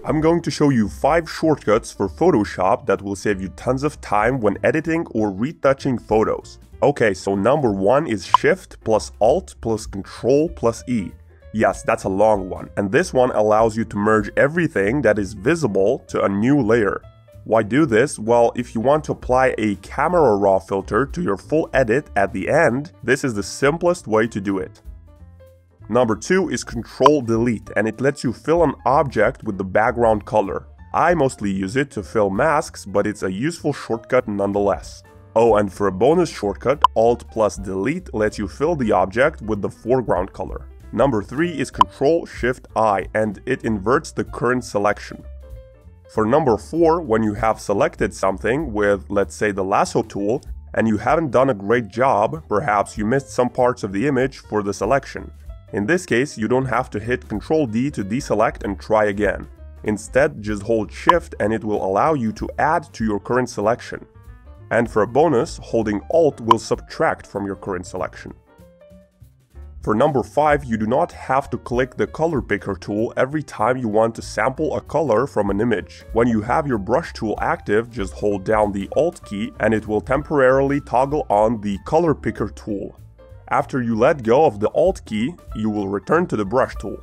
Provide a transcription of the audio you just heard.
I'm going to show you 5 shortcuts for Photoshop that will save you tons of time when editing or retouching photos. Okay, so number 1 is Shift plus Alt plus Control plus E. Yes, that's a long one, and this one allows you to merge everything that is visible to a new layer. Why do this? Well, if you want to apply a camera raw filter to your full edit at the end, this is the simplest way to do it. Number 2 is Control Delete, and it lets you fill an object with the background color. I mostly use it to fill masks, but it's a useful shortcut nonetheless. Oh, and for a bonus shortcut, Alt plus Delete lets you fill the object with the foreground color. Number 3 is Control-Shift-I, and it inverts the current selection. For number 4, when you have selected something with, let's say, the lasso tool, and you haven't done a great job, perhaps you missed some parts of the image for the selection. In this case, you don't have to hit Ctrl-D to deselect and try again. Instead, just hold Shift and it will allow you to add to your current selection. And for a bonus, holding Alt will subtract from your current selection. For number 5, you do not have to click the color picker tool every time you want to sample a color from an image. When you have your brush tool active, just hold down the Alt key and it will temporarily toggle on the color picker tool. After you let go of the Alt key, you will return to the brush tool.